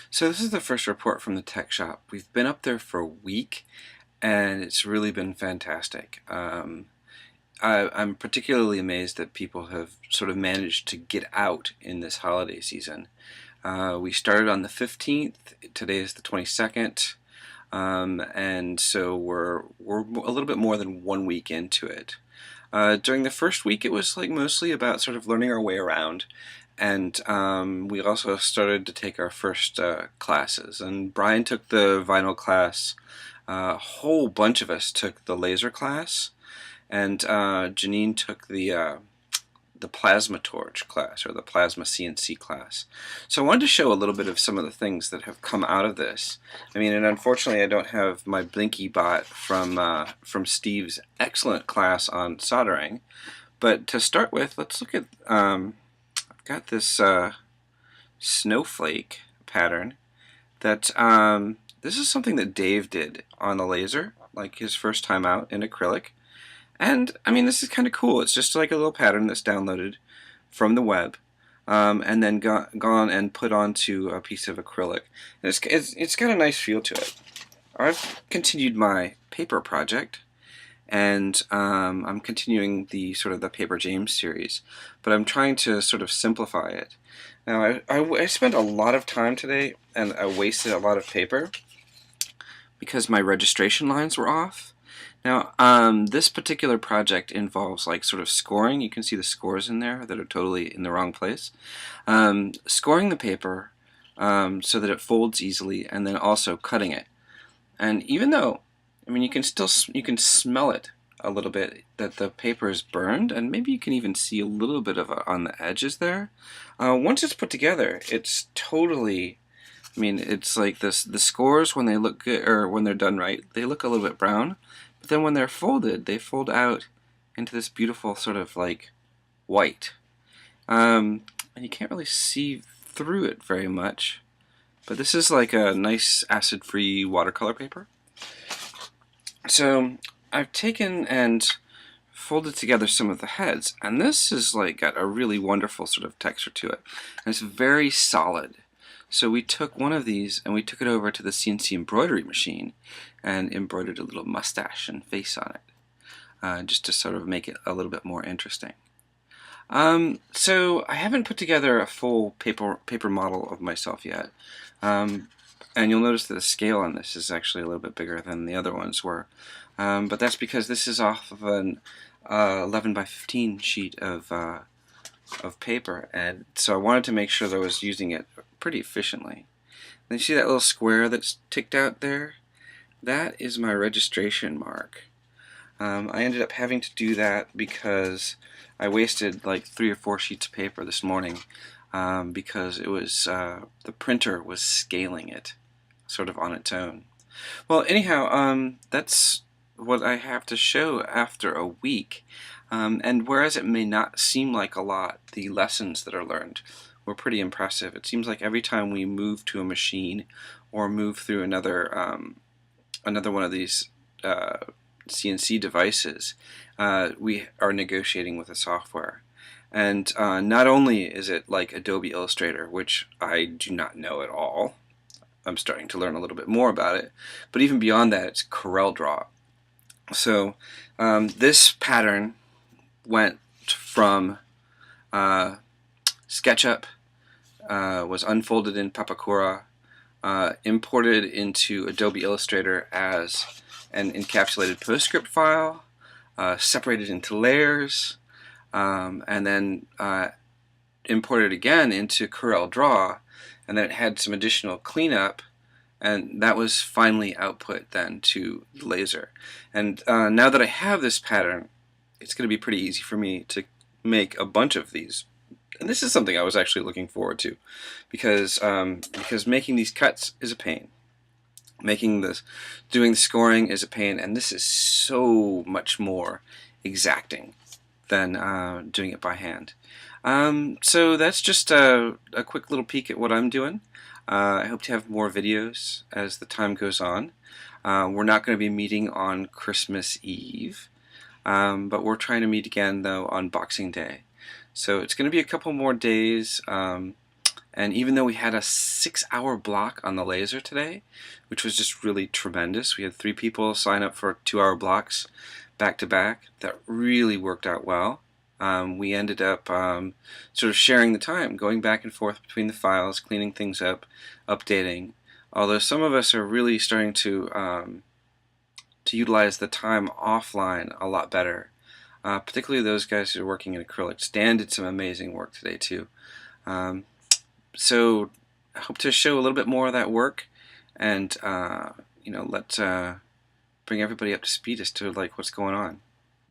So this is the first report from the tech shop. We've been up there for a week, and it's really been fantastic. I'm particularly amazed that people have sort of managed to get out in this holiday season. We started on the 15th. Today is the 22nd, and so we're a little bit more than 1 week into it. During the first week, it was like mostly about sort of learning our way around, and we also started to take our first classes. And Brian took the vinyl class. A whole bunch of us took the laser class, and Janine took the plasma torch class, or the plasma CNC class. So I wanted to show a little bit of some of the things that have come out of this. I mean, and unfortunately I don't have my Blinky bot from Steve's excellent class on soldering. But to start with, let's look at, I've got this snowflake pattern that, this is something that Dave did on the laser, like his first time out in acrylic. And I mean, this is kind of cool. It's just like a little pattern that's downloaded from the web, and then gone and put onto a piece of acrylic. And it's got a nice feel to it. I've continued my paper project, and I'm continuing the sort of the Paper James series, but I'm trying to sort of simplify it. Now, I spent a lot of time today, and I wasted a lot of paper because my registration lines were off. Now, this particular project involves like sort of scoring. You can see the scores in there that are totally in the wrong place. Scoring the paper so that it folds easily, and then also cutting it. And even though, I mean, you can smell it a little bit that the paper is burned, and maybe you can even see a little bit of on the edges there. Once it's put together, it's totally. I mean, it's like this. The scores, when they look good, or when they're done right, they look a little bit brown. But then when they're folded, they fold out into this beautiful sort of like white. And you can't really see through it very much. But this is like a nice acid-free watercolor paper. So I've taken and folded together some of the heads, and this is like got a really wonderful sort of texture to it. And it's very solid. So we took one of these and we took it over to the CNC embroidery machine and embroidered a little mustache and face on it, just to sort of make it a little bit more interesting. So I haven't put together a full paper model of myself yet, and you'll notice that the scale on this is actually a little bit bigger than the other ones were, but that's because this is off of an 11 by 15 sheet of paper, and so I wanted to make sure that I was using it pretty efficiently. And you see that little square that's ticked out there? That is my registration mark. I ended up having to do that because I wasted like 3 or 4 sheets of paper this morning, because it was the printer was scaling it sort of on its own. Well, anyhow, that's what I have to show after a week. And whereas it may not seem like a lot, the lessons that are learned were pretty impressive. It seems like every time we move to a machine or move through another one of these CNC devices, we are negotiating with the software. And not only is it like Adobe Illustrator, which I do not know at all, I'm starting to learn a little bit more about it, but even beyond that, it's CorelDRAW. So this pattern went from SketchUp, was unfolded in Papakura, imported into Adobe Illustrator as an encapsulated PostScript file, separated into layers, and then imported again into CorelDRAW, and then it had some additional cleanup, and that was finally output then to laser. And now that I have this pattern, it's going to be pretty easy for me to make a bunch of these. And this is something I was actually looking forward to, because making these cuts is a pain. Doing the scoring is a pain, and this is so much more exacting than doing it by hand. So that's just a quick little peek at what I'm doing. I hope to have more videos as the time goes on. We're not going to be meeting on Christmas Eve, but we're trying to meet again though on Boxing Day. So it's going to be a couple more days, And even though we had a 6-hour block on the laser today, which was just really tremendous, we had 3 people sign up for 2-hour blocks back to back. That really worked out well. We ended up sort of sharing the time, going back and forth between the files, cleaning things up, updating. Although some of us are really starting to utilize the time offline a lot better, particularly those guys who are working in acrylics. Dan did some amazing work today too. So I hope to show a little bit more of that work, and let bring everybody up to speed as to like what's going on.